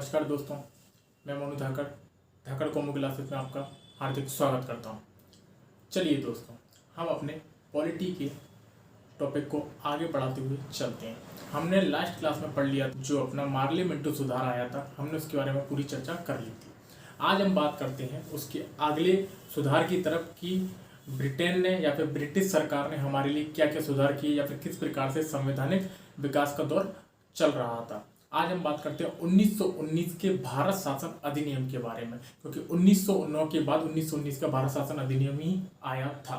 नमस्कार दोस्तों, मैं मोनू धाकड़ धाकड़ कॉमो क्लासेस में आपका हार्दिक स्वागत करता हूं। चलिए दोस्तों, हम अपने पॉलिटी के टॉपिक को आगे बढ़ाते हुए चलते हैं। हमने लास्ट क्लास में पढ़ लिया जो अपना पार्लियामेंट्री सुधार आया था, हमने उसके बारे में पूरी चर्चा कर ली थी। आज हम बात करते हैं उसके अगले सुधार की तरफ कि ब्रिटेन ने या फिर ब्रिटिश सरकार ने हमारे लिए क्या क्या सुधार किए या फिर किस प्रकार से संवैधानिक विकास का दौर चल रहा था। आज हम बात करते हैं 1919 के भारत शासन अधिनियम के बारे में, क्योंकि 1909 के बाद 1919 का भारत शासन अधिनियम ही आया था।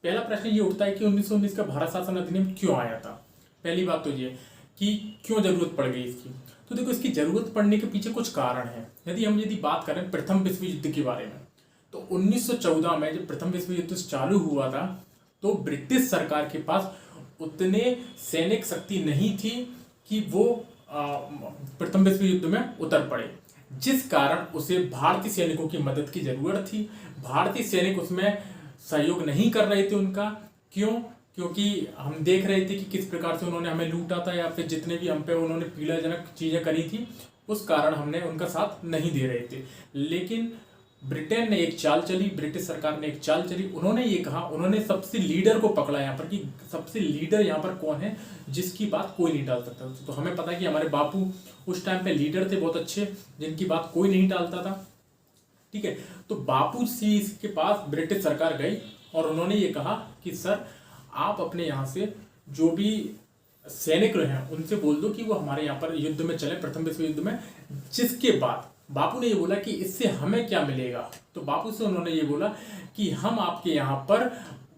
पहला प्रश्न ये उठता है कि 1919 का भारत शासन अधिनियम क्यों आया था। पहली बात तो ये कि क्यों जरूरत पड़ गई इसकी। तो देखो, इसकी जरूरत पड़ने के पीछे कुछ कारण है। यदि बात करें प्रथम विश्व युद्ध के बारे में, तो 1914 में जब प्रथम विश्व युद्ध चालू हुआ था तो ब्रिटिश सरकार के पास उतने सैनिक शक्ति नहीं थी कि वो प्रथम विश्व युद्ध में उतर पड़े, जिस कारण उसे भारतीय सैनिकों की मदद की जरूरत थी। भारतीय सैनिक उसमें सहयोग नहीं कर रहे थे उनका। क्यों? क्योंकि हम देख रहे थे कि किस प्रकार से उन्होंने हमें लूटा था या फिर जितने भी हम पे उन्होंने पीड़ाजनक चीजें करी थी, उस कारण हमने उनका साथ नहीं दे रहे थे। लेकिन ब्रिटेन ने एक चाल चली, ब्रिटिश सरकार ने एक चाल चली। उन्होंने ये कहा, उन्होंने सबसे लीडर को पकड़ा यहाँ पर कि सबसे लीडर यहाँ पर कौन है जिसकी बात कोई नहीं टाल सकता। तो हमें पता है कि हमारे बापू उस टाइम पे लीडर थे बहुत अच्छे, जिनकी बात कोई नहीं टालता था। ठीक है, तो बापू सी के पास ब्रिटिश सरकार गई और उन्होंने ये कहा कि सर, आप अपने यहाँ से जो भी सैनिक हैं उनसे बोल दो कि वो हमारे यहाँ पर युद्ध में चले, प्रथम विश्व युद्ध में। जिसके बाद बापू ने ये बोला कि इससे हमें क्या मिलेगा। तो बापू से उन्होंने ये बोला कि हम आपके यहाँ पर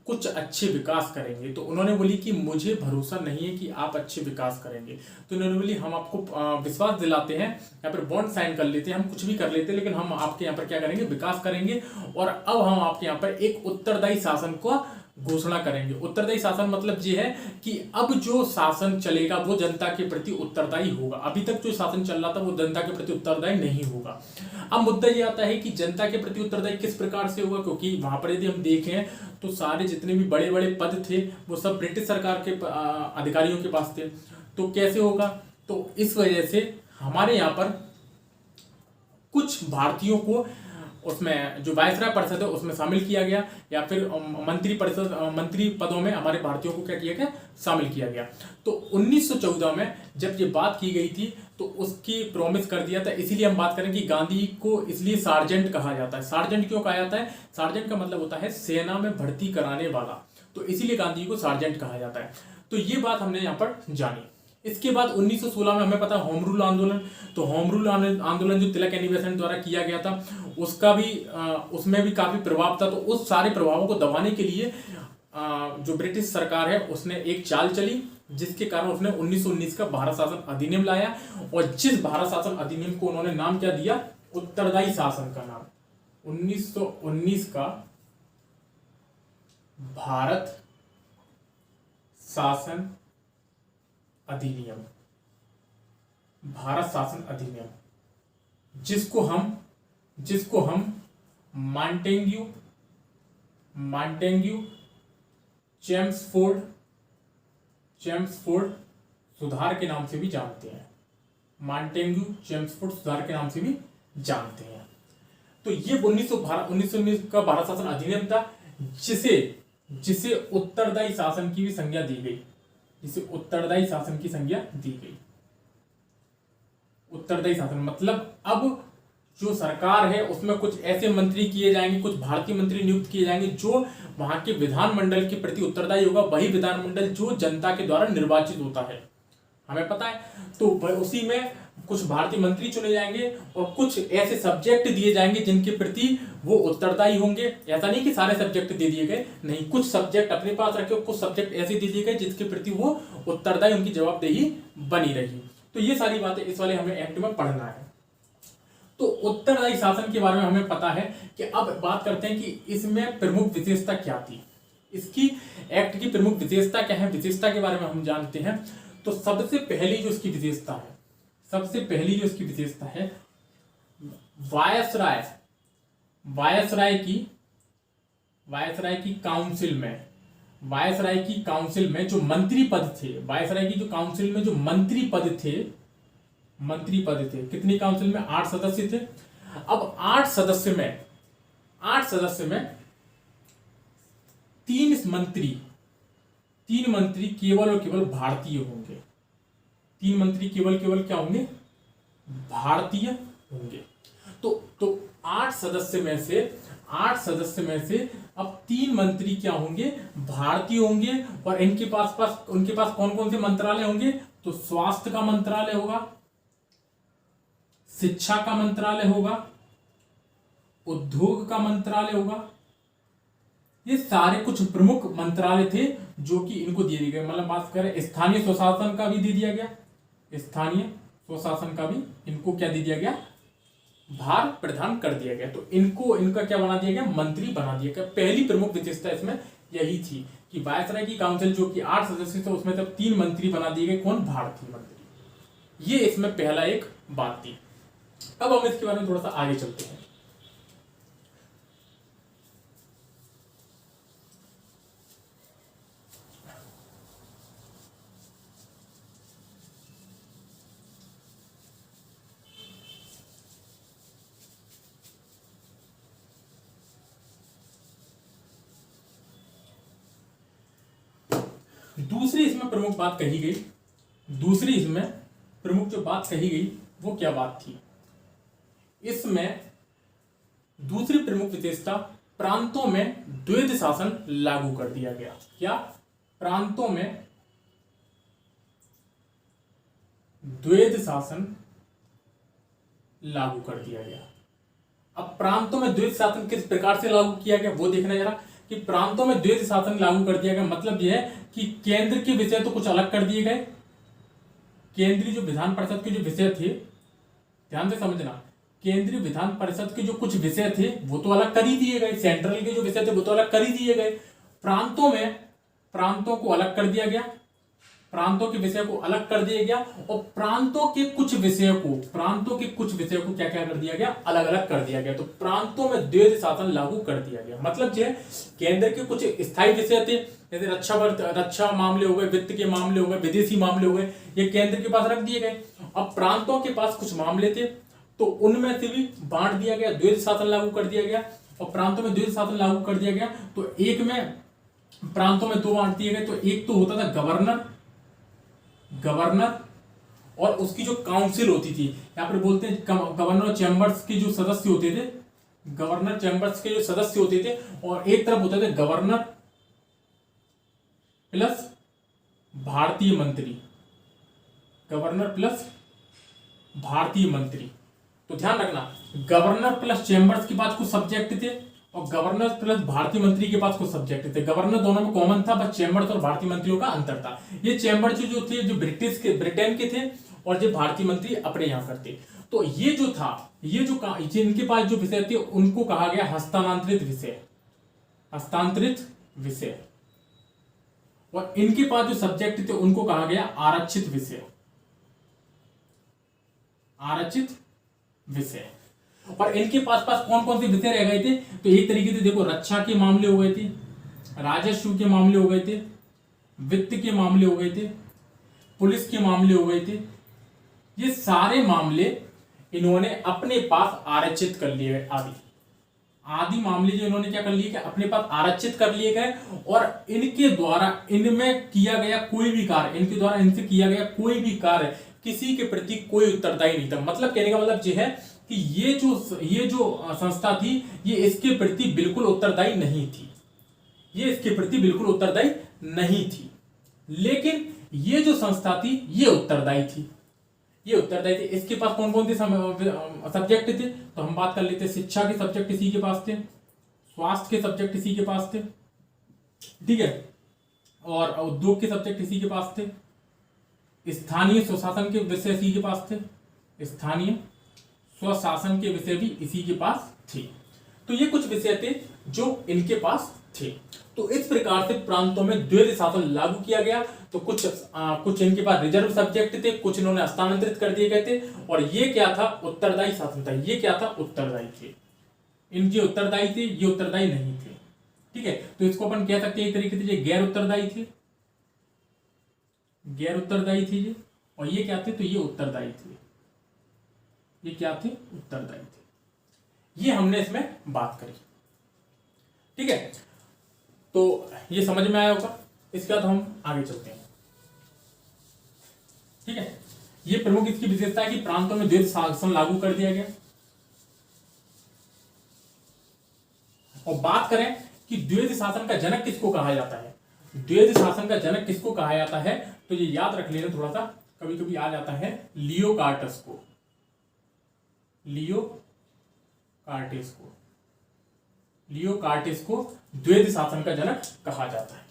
कुछ अच्छे विकास करेंगे। तो उन्होंने बोली कि मुझे भरोसा नहीं है कि आप अच्छे विकास करेंगे। तो उन्होंने बोली हम आपको विश्वास दिलाते हैं, या फिर बॉन्ड साइन कर लेते हैं, हम कुछ भी कर लेते हैं, लेकिन हम आपके यहाँ पर क्या करेंगे, विकास करेंगे। और अब हम आपके यहाँ पर एक उत्तरदायी शासन को घोषणा करेंगे। उत्तरदायी शासन मतलब ये है कि अब जो शासन चलेगा वो जनता के प्रति उत्तरदायी होगा। अभी तक जो शासन चल रहा था वो जनता के प्रति उत्तरदायी नहीं होगा। अब मुद्दा ये आता है कि जनता के प्रति उत्तरदायी किस प्रकार से होगा, क्योंकि वहां पर यदि हम देखें तो सारे जितने भी बड़े बड़े पद थे वो सब ब्रिटिश सरकार के अधिकारियों के पास थे। तो कैसे होगा? तो इस वजह से हमारे यहाँ पर कुछ भारतीयों को उसमें जो वायसराय परिषद है उसमें शामिल किया गया, या फिर मंत्री पदों में हमारे भारतीयों को क्या किया गया, शामिल किया गया। तो 1914 में जब ये बात की गई थी तो उसकी प्रॉमिस कर दिया था। इसीलिए हम बात करें कि गांधी को इसलिए सार्जेंट कहा जाता है। सार्जेंट क्यों कहा जाता है? सार्जेंट का मतलब होता है सेना में भर्ती कराने वाला, तो इसीलिए गांधी को सार्जेंट कहा जाता है। तो ये बात हमने यहाँ पर जानी। इसके बाद 1916 में हमें पता होम रूल आंदोलन। तो होम रूल आंदोलन जो तिलक एनिवर्सरी द्वारा किया गया था, उसका भी उसमें भी काफी प्रभाव था। तो उस सारे प्रभावों को दबाने के लिए जो ब्रिटिश सरकार है उसने एक चाल चली, जिसके कारण उसने 1919 का भारत शासन अधिनियम लाया। और जिस भारत शासन अधिनियम को उन्होंने नाम क्या दिया, उत्तरदायी शासन का नाम। 1919 का भारत शासन अधिनियम, भारत शासन अधिनियम, जिसको हम मॉन्टेग्यू चेम्सफोर्ड सुधार के नाम से भी जानते हैं। मॉन्टेग्यू चेम्सफोर्ड सुधार के नाम से भी जानते हैं। तो ये 1919 का भारत शासन अधिनियम था, जिसे उत्तरदायी शासन की भी संज्ञा दी गई। जिसे उत्तरदायी शासन की संज्ञा दी गई। उत्तरदायी शासन मतलब अब जो सरकार है उसमें कुछ ऐसे मंत्री किए जाएंगे, कुछ भारतीय मंत्री नियुक्त किए जाएंगे जो वहां के विधानमंडल के प्रति उत्तरदायी होगा। वही विधानमंडल जो जनता के द्वारा निर्वाचित होता है, हमें पता है। तो उसी में कुछ भारतीय मंत्री चुने जाएंगे और कुछ ऐसे सब्जेक्ट दिए जाएंगे जिनके प्रति वो उत्तरदायी होंगे। ऐसा नहीं कि सारे सब्जेक्ट दे दिए गए, नहीं, कुछ सब्जेक्ट अपने पास रखे, कुछ सब्जेक्ट ऐसे दे दिए गए जिसके प्रति वो उत्तरदायी, उनकी जवाबदेही बनी रही। तो ये सारी बातें इस वाले हमें एक्ट में पढ़ना है। तो उत्तरदायी शासन के बारे में हमें पता है कि अब बात करते हैं कि इसमें प्रमुख विशेषता क्या थी। इसकी एक्ट की प्रमुख विशेषता क्या है, विशेषता के बारे में हम जानते हैं। तो सबसे पहली जो इसकी विशेषता है, वायसराय की काउंसिल में जो मंत्री पद थे, वायसराय की जो काउंसिल में जो मंत्री पद थे मंत्री पद थे। कितनी काउंसिल में? 8 सदस्य थे। अब 8 सदस्य में 3 मंत्री केवल और केवल भारतीय होंगे। 3 मंत्री केवल क्या होंगे? भारतीय होंगे। तो 8 सदस्य में से अब 3 मंत्री क्या होंगे? भारतीय होंगे। और उनके पास कौन कौन से मंत्रालय होंगे? तो स्वास्थ्य का मंत्रालय होगा, शिक्षा का मंत्रालय होगा, उद्योग का मंत्रालय होगा। ये सारे कुछ प्रमुख मंत्रालय थे जो कि इनको दे दिए गए। मतलब बात करें स्थानीय स्वशासन का भी दे दिया गया, स्थानीय स्वशासन का भी इनको क्या दे दिया गया? भार प्रदान कर दिया गया। तो इनका क्या बना दिया गया? मंत्री बना दिया गया। पहली प्रमुख विशेषता इसमें यही थी कि वायसराय की काउंसिल जो कि 8 सदस्य थे उसमें तब 3 मंत्री बना दिए गए। कौन? भारतीय मंत्री। ये इसमें पहला एक बात थी। अब हम इसके बारे में थोड़ा सा आगे चलते हैं। दूसरी इसमें प्रमुख बात कही गई, वो क्या बात थी? इसमें दूसरी प्रमुख विशेषता, प्रांतों में द्वैध शासन लागू कर दिया गया। क्या? प्रांतों में द्वैध शासन लागू कर दिया गया। अब प्रांतों में द्वैध शासन किस प्रकार से लागू किया गया वो देखना जरा, कि प्रांतों में द्वैध शासन लागू कर दिया गया मतलब यह है कि केंद्र के विषय तो कुछ अलग कर दिए गए। केंद्रीय जो विधान परिषद के जो विषय थे, ध्यान से समझना, केंद्रीय विधान परिषद के जो कुछ विषय थे वो तो अलग कर ही दिए गए। सेंट्रल के जो विषय थे वो तो अलग कर ही दिए गए। प्रांतों को अलग कर दिया गया, प्रांतों के विषय को अलग कर दिया गया। और प्रांतों के कुछ विषय को क्या क्या कर दिया गया? अलग अलग कर दिया गया। तो प्रांतों में द्वैध शासन लागू कर दिया गया। मतलब जो है केंद्र के कुछ स्थायी विषय थे, जैसे रक्षा मामले हो गए, वित्त के मामले हो गए, विदेशी मामले हो गए, ये केंद्र के पास रख दिए गए। अब प्रांतों के पास कुछ मामले थे तो उनमें से भी बांट दिया गया, द्वैध शासन लागू कर दिया गया। और प्रांतों में द्वैध शासन लागू कर दिया गया तो एक में प्रांतों में 2 बांट दिए गए। तो एक तो होता था गवर्नर और उसकी जो काउंसिल होती थी, यहां पर बोलते हैं गवर्नर चैम्बर्स के जो सदस्य होते थे, गवर्नर चैम्बर्स के जो सदस्य होते थे। और एक तरफ होते थे गवर्नर प्लस भारतीय मंत्री, गवर्नर प्लस भारतीय मंत्री। तो ध्यान रखना, गवर्नर प्लस चैम्बर्स के पास कुछ सब्जेक्ट थे और गवर्नर प्लस भारतीय मंत्री के पास कुछ सब्जेक्ट थे। गवर्नर दोनों में कॉमन था, बस चैम्बर्स और भारतीय मंत्रियों का अंतर था। ये चैम्बर्स जो थे जो ब्रिटेन के थे और जो भारतीय मंत्री अपने यहां करते। तो ये जो था, इनके पास जो विषय थे उनको कहा गया हस्तांतरित विषय। और इनके पास जो सब्जेक्ट थे उनको कहा गया आरक्षित विषय। और इनके पास कौन कौन से विषय रह गए थे? तो एक तरीके से देखो, रक्षा के मामले हो गए थे, राजस्व के मामले हो गए थे, वित्त के मामले हो गए थे, पुलिस के मामले हो गए थे। ये सारे मामले इन्होंने अपने पास आरक्षित कर लिए। आदि मामले जो इन्होंने क्या कर लिए, अपने पास आरक्षित कर लिए गए। और इनके द्वारा इनमें किया गया कोई भी कार्य, इनसे किया गया कोई भी कार्य किसी के प्रति कोई उत्तरदायी नहीं था। मतलब कहने का मतलब यह है कि ये जो संस्था थी ये इसके प्रति बिल्कुल उत्तरदायी नहीं थी, लेकिन ये जो संस्था थी ये उत्तरदायी थी। इसके पास कौन कौन से सब्जेक्ट थे? तो हम बात कर लेते, शिक्षा के सब्जेक्ट इसी के पास थे, स्वास्थ्य के सब्जेक्ट इसी के पास थे, ठीक है, और उद्योग के सब्जेक्ट इसी के पास थे, स्थानीय स्वशासन के विषय इसी के पास थे, स्थानीय स्वशासन के विषय भी इसी के पास थे। तो ये कुछ विषय थे जो इनके पास थे। तो इस प्रकार से प्रांतों में द्वैध शासन लागू किया गया। तो कुछ इनके पास रिजर्व सब्जेक्ट थे, कुछ इन्होंने हस्तांतरित कर दिए गए थे। और ये क्या था? उत्तरदायी शासन था। ये क्या था? उत्तरदायी थे। इनके उत्तरदायी थे, ये उत्तरदायी नहीं थे, ठीक है। तो इसको अपन कह सकते हैं एक तरीके से ये गैर उत्तरदायी थे, ये। और ये क्या थे? तो ये उत्तरदायी थे। ये क्या थे, उत्तरदायी थे। ये हमने इसमें बात करी, ठीक है। तो ये समझ में आया होगा। इसके बाद हम आगे चलते हैं, ठीक है। ये प्रमुख इसकी विशेषता है कि प्रांतों में द्वैध शासन लागू कर दिया गया। और बात करें कि द्वैध शासन का जनक किसको कहा जाता है, द्वैध शासन का जनक किसको कहा जाता है, तो ये याद रख लेना थोड़ा सा, कभी कभी आ जाता है, लियो कार्टस को, लियो कार्टेस को, लियो कार्टेस को द्वैध शासन का जनक कहा जाता है,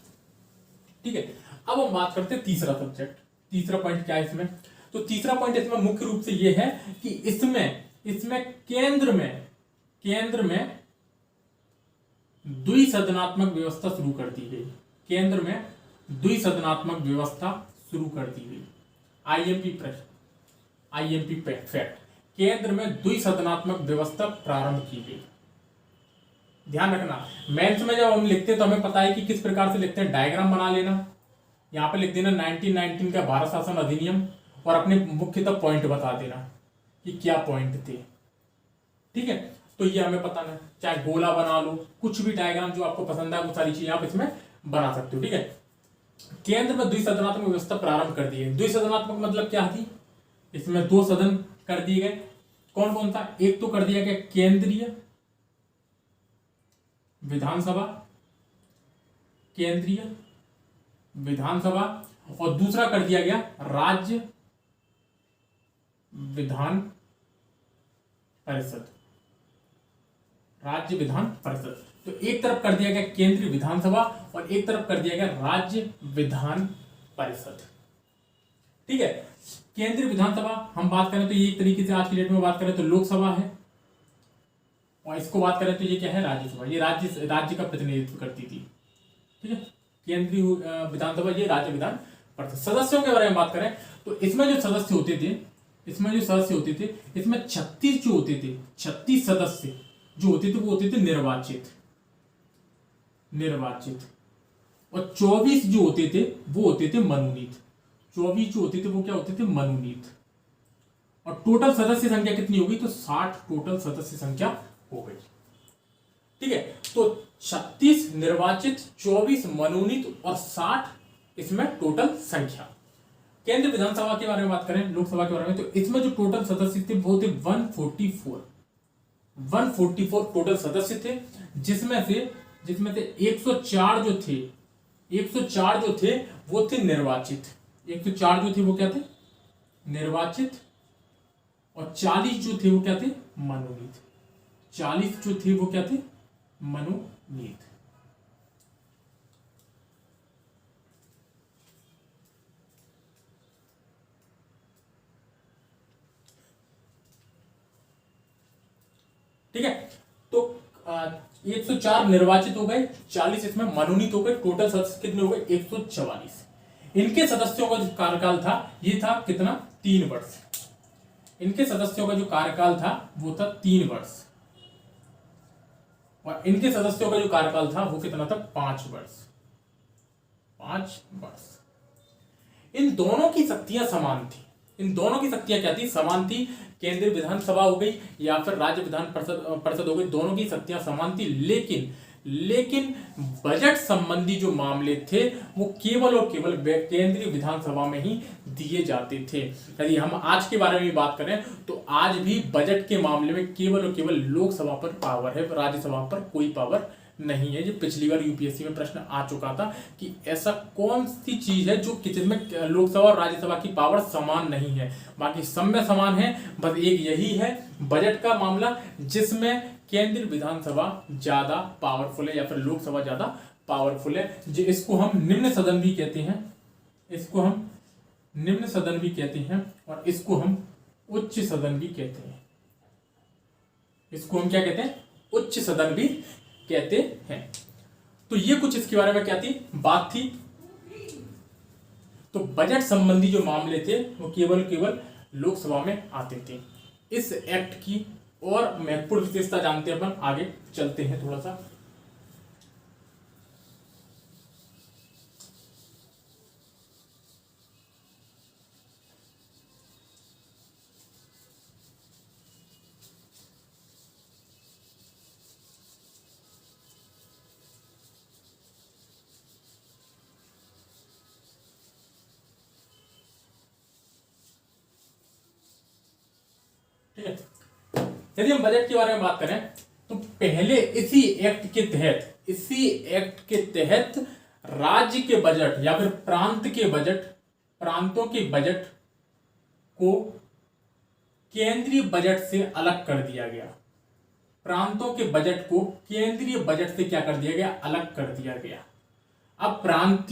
ठीक है। अब हम बात करते हैं तीसरा सब्जेक्ट, तीसरा पॉइंट क्या है इसमें, तो तीसरा पॉइंट इसमें मुख्य रूप से यह है कि इसमें केंद्र में द्विसदनात्मक व्यवस्था शुरू कर दी गई, केंद्र में द्विसदनात्मक व्यवस्था शुरू कर दी गई। आईएमपी प्रश्न, आईएमपी फैक्ट, केंद्र में द्विसदनात्मक व्यवस्था प्रारंभ की गई। ध्यान रखना, मेंस में जब हम लिखते हैं तो हमें पता है कि किस प्रकार से लिखते हैं, डायग्राम बना लेना, यहां पे लिख देना 1919 का भारत शासन अधिनियम और अपने मुख्यतः पॉइंट बता देना कि क्या पॉइंट थे, ठीक है। तो ये हमें पता ना, चाहे गोला बना लो, कुछ भी डायग्राम जो आपको पसंद है वो सारी चीजें आप इसमें बना सकते हो, ठीक है। केंद्र में द्विसदनात्मक व्यवस्था प्रारंभ कर दी है। द्विसदनात्मक मतलब क्या थी, इसमें 2 सदन कर दिए गए। कौन कौन सा, एक तो कर दिया गया केंद्रीय विधानसभा, केंद्रीय विधानसभा, और दूसरा कर दिया गया राज्य विधान परिषद, राज्य विधान परिषद। तो एक तरफ कर दिया गया केंद्रीय विधानसभा और एक तरफ कर दिया गया राज्य विधान परिषद, ठीक है। केंद्रीय विधानसभा हम बात करें तो ये एक तरीके से आज की डेट में बात करें तो लोकसभा है, और इसको बात करें तो ये क्या है, राज्यसभा। ये राज्य का प्रतिनिधित्व करती थी, ठीक है। केंद्रीय विधानसभा, ये राज्य विधान परिषद। सदस्यों के बारे में बात करें तो इसमें जो सदस्य होते थे, इसमें 36 जो होते थे, 36 सदस्य जो होते थे वो होते थे निर्वाचित, और 24 जो होते थे वो होते थे मनोनीत। 24 जो होते थे वो क्या होते थे, मनोनीत। और टोटल सदस्य संख्या कितनी होगी, तो 60 टोटल सदस्य संख्या हो गई, ठीक है। तो 36 निर्वाचित, 24 मनोनीत और 60 इसमें टोटल संख्या। केंद्रीय विधानसभा के बारे में बात करें, लोकसभा के बारे में, तो इसमें जो टोटल सदस्य थे वो थे 144 टोटल सदस्य थे, जिसमें से 104 जो थे वो थे निर्वाचित। 104 जो थे वो क्या थे, निर्वाचित, और 40 जो थे वो क्या थे, मनोनीत। 40 जो थे वो क्या थे, मनोनीत। ठीक है। तो 104 निर्वाचित हो गए, 40 इसमें मनोनीत हो गए, टोटल सदस्य कितने हो गए, 144। इनके सदस्यों का जो कार्यकाल था ये था कितना, 3 वर्ष। इनके सदस्यों का जो कार्यकाल था वो था 3 वर्ष, और इनके सदस्यों का जो कार्यकाल था वो कितना था, 5 वर्ष। 5 वर्ष। इन दोनों की शक्तियां समान थी। इन दोनों की शक्तियां क्या थी, समान थी। केंद्रीय विधानसभा हो गई या फिर राज्य विधान परिषद हो गई, दोनों की शक्तियां समान थी। लेकिन बजट संबंधी जो मामले थे वो केवल और केवल केंद्रीय विधानसभा में ही दिए जाते थे। यदि हम आज के बारे में बात करें तो आज भी बजट के मामले में केवल और केवल लोकसभा पर पावर है, राज्यसभा पर कोई पावर नहीं है। जो पिछली बार यूपीएससी में प्रश्न आ चुका था कि ऐसा कौन सी चीज है जो जिसमें लोकसभा और राज्यसभा की पावर समान नहीं है, बाकी सब में समान है। बस एक यही है बजट का मामला जिसमें केंद्रीय विधानसभा ज्यादा पावरफुल है या फिर लोकसभा ज्यादा पावरफुल है। इसको हम निम्न सदन भी कहते हैं, इसको हम निम्न सदन भी कहते हैं, और इसको हम उच्च सदन भी कहते हैं। इसको हम क्या कहते हैं, उच्च सदन भी कहते हैं। तो ये कुछ इसके बारे में क्या थी, बात थी। तो बजट संबंधी जो मामले थे वो केवल लोकसभा में आते थे। इस एक्ट की और महत्वपूर्ण विशेषता जानते हैं अपन, आगे चलते हैं थोड़ा सा। ठीक है। यदि हम बजट के बारे में बात करें तो पहले इसी एक्ट के तहत राज्य के बजट या फिर प्रांतों के बजट को केंद्रीय बजट से अलग कर दिया गया। प्रांतों के बजट को केंद्रीय बजट से क्या कर दिया गया, अलग कर दिया गया। अब प्रांत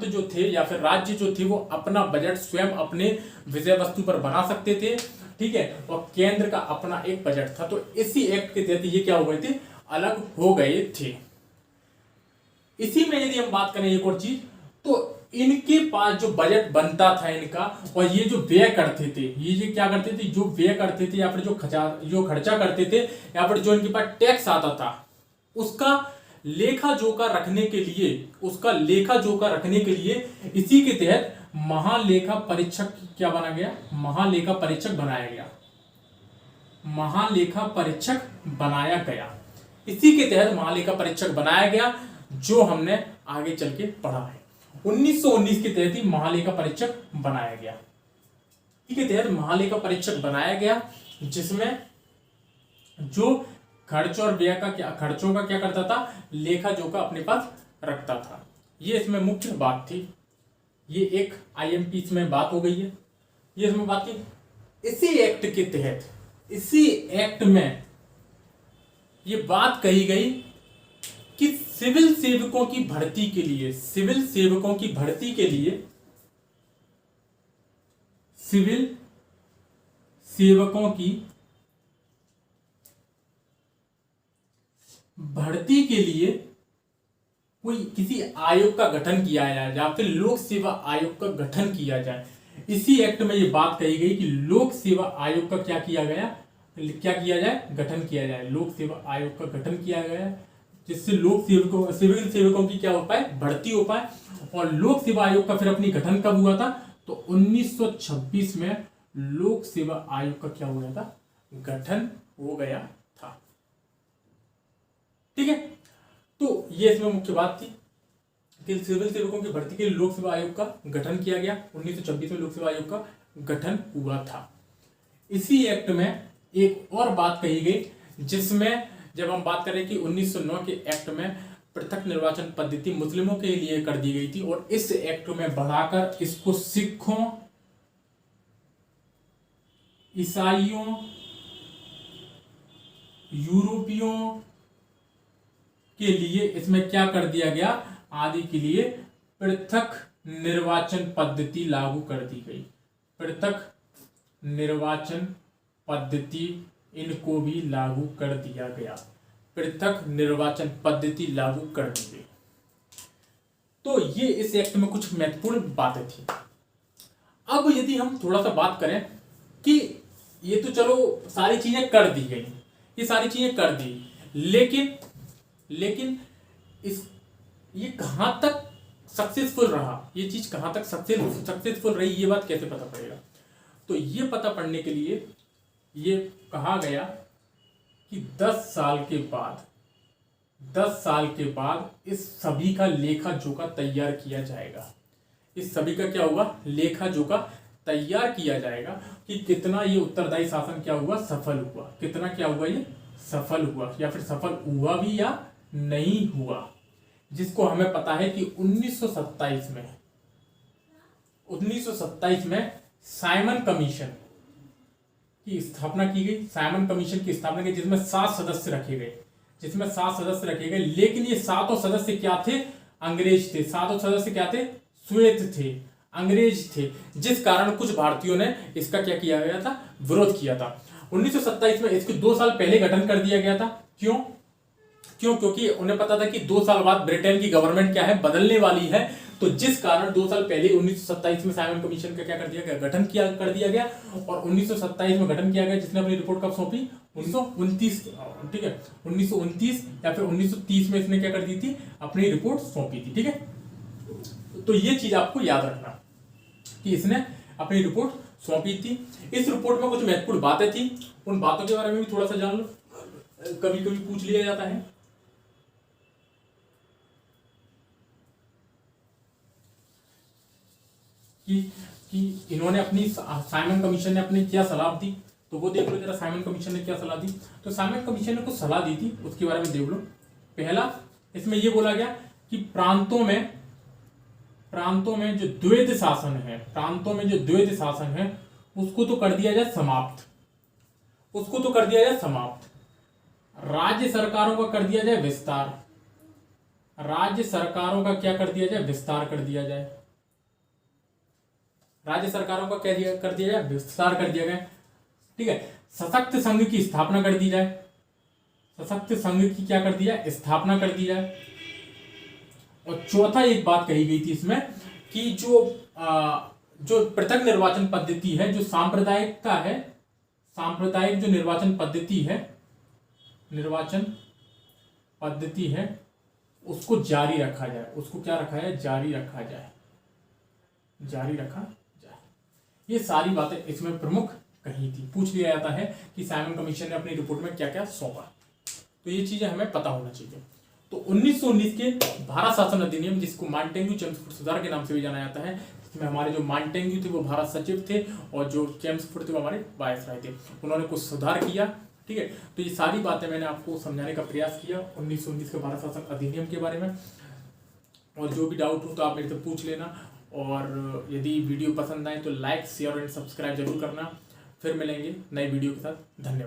जो थे या फिर राज्य जो थे वो अपना बजट स्वयं अपने विषय वस्तु पर बना सकते थे, ठीक है, और केंद्र का अपना एक बजट था। तो इसी एक्ट के तहत ये क्या हो गए थे, अलग हो गए थे। इसी में यदि हम बात करें एक और चीज, तो इनके पास जो बजट बनता था इनका, और ये जो व्यय करते थे, ये क्या करते थे, जो व्यय करते थे या फिर जो खर्चा करते थे या फिर जो इनके पास टैक्स आता था, उसका लेखा जोखा रखने के लिए इसी के तहत महालेखा परीक्षक क्या बना गया, महालेखा परीक्षक बनाया गया। इसी के तहत महालेखा परीक्षक बनाया गया, जो हमने आगे चल के पढ़ा है। 1919 के तहत ही महालेखा परीक्षक बनाया गया। इसी के तहत महालेखा परीक्षक बनाया गया, जिसमें जो खर्चों का क्या करता था, लेखा जोखा अपने पास रखता था। ये इसमें मुख्य बात थी। ये एक आईएमपी इसमें बात हो गई है, ये इसमें बात की। इसी एक्ट में ये बात कही गई कि सिविल सेवकों की भर्ती के लिए कोई किसी आयोग का गठन किया जाए या फिर लोक सेवा आयोग का गठन किया जाए। इसी एक्ट में ये बात कही गई कि लोक सेवा आयोग का गठन किया जाए। लोक सेवा आयोग का गठन किया गया, जिससे सिविल सेवकों की क्या हो पाए, भर्ती हो पाए। और लोक सेवा आयोग का फिर अपनी गठन कब हुआ था, तो 1926 में लोक सेवा आयोग का क्या हो गया था, गठन हो गया था। ठीक है, तो ये इसमें मुख्य बात थी कि सिविल सेवकों की भर्ती के लिए लोक सेवा आयोग का गठन किया गया। 1926 में लोक सेवा आयोग का गठन हुआ था। इसी एक्ट में एक और बात कही गई, जिसमें जब हम बात करें कि 1909 के एक्ट में पृथक निर्वाचन पद्धति मुस्लिमों के लिए कर दी गई थी, और इस एक्ट में बढ़ाकर इसको सिखों, ईसाइयों, यूरोपियों के लिए इसमें क्या कर दिया गया, आदि के लिए पृथक निर्वाचन पद्धति लागू कर दी गई। पृथक निर्वाचन पद्धति इनको भी लागू कर दिया गया। पृथक निर्वाचन पद्धति लागू कर दी गई। तो ये इस एक्ट में कुछ महत्वपूर्ण बातें थी। अब यदि हम थोड़ा सा बात करें कि ये तो चलो सारी चीजें कर दी गई, ये सारी चीजें कर दी, लेकिन ये कहां तक सक्सेसफुल रहा, ये चीज कहां तक सक्सेसफुल रही, ये बात कैसे पता पड़ेगा। तो ये पता पड़ने के लिए ये कहा गया कि 10 साल के बाद इस सभी का लेखा जोखा तैयार किया जाएगा। इस सभी का क्या होगा, लेखा जोखा तैयार किया जाएगा कि कितना ये उत्तरदायी शासन क्या हुआ, सफल हुआ, कितना क्या हुआ, ये सफल हुआ या फिर सफल हुआ भी या नहीं हुआ। जिसको हमें पता है कि 1927 में साइमन कमीशन की स्थापना की गई। साइमन कमीशन की स्थापना की, जिसमें 7 सदस्य रखे गए। लेकिन ये 7 सदस्य क्या थे, अंग्रेज थे। 7 सदस्य क्या थे, श्वेत थे, अंग्रेज थे, जिस कारण कुछ भारतीयों ने इसका क्या किया गया था, विरोध किया था। 1927 में इसको 2 साल पहले गठन कर दिया गया था। क्यों? क्योंकि उन्हें पता था कि 2 साल बाद ब्रिटेन की गवर्नमेंट क्या है, बदलने वाली है। तो जिस कारण 2 साल पहले 1927 में साइमन कमीशन का क्या कर दिया गया, गठन कर दिया गया। और 1927 में गठन किया गया, जिसने अपनी रिपोर्ट कब सौंपी, 1929, ठीक है, 1929 या फिर 1930 में इसने क्या कर दी थी, अपनी रिपोर्ट सौंपी थी। ठीक है, तो ये चीज आपको याद रखना कि इसने अपनी रिपोर्ट सौंपी थी। इस रिपोर्ट में कुछ महत्वपूर्ण बातें थी, उन बातों के बारे में भी थोड़ा सा जान लो, कभी कभी पूछ लिया जाता है। कि इन्होंने अपनी, साइमन कमीशन ने अपनी क्या सलाह दी। तो वो देख लो जरा साइमन कमीशन ने क्या सलाह दी। तो साइमन कमीशन ने कुछ सलाह दी थी, उसके बारे में देख लो। पहला इसमें ये बोला गया कि प्रांतों में जो द्वैध शासन है उसको तो कर दिया जाए समाप्त। राज्य सरकारों का कर दिया जाए विस्तार। राज्य सरकारों का क्या कर दिया जाए? विस्तार कर दिया जाए। राज्य सरकारों का क्या कर दिया जाए? विस्तार कर दिया गया। ठीक है। सशक्त संघ की स्थापना कर दी जाए। सशक्त संघ की क्या कर दिया? स्थापना कर दी जाए। और चौथा एक बात कही गई थी इसमें कि जो पृथक निर्वाचन पद्धति है, जो सांप्रदायिक जो निर्वाचन पद्धति है उसको जारी रखा जाए। उसको क्या रखा जाए? जारी रखा जाए। ये सारी बातें इसमें प्रमुख कही थी। पूछ लिया जाता है कि साइमन कमीशन ने अपनी रिपोर्ट में क्या क्या सौंपा, तो ये चीजें हमें पता होना चाहिए। तो 1919 के भारत शासन अधिनियम, जिसको मांटेग्यू-चेम्सफोर्ड सुधार के नाम से भी जाना जाता है, इसमें हमारे जो मांटेग्यू थे वो भारत सचिव थे और जो चेम्सफोर्ड थे वो हमारे वायसराय थे। उन्होंने कुछ सुधार किया। ठीक है। तो ये सारी बातें मैंने आपको समझाने का प्रयास किया 1919 के भारत शासन अधिनियम के बारे में। और जो भी डाउट हो तो आप मेरे से पूछ लेना। और यदि वीडियो पसंद आए तो लाइक, शेयर और सब्सक्राइब जरूर करना। फिर मिलेंगे नई वीडियो के साथ। धन्यवाद।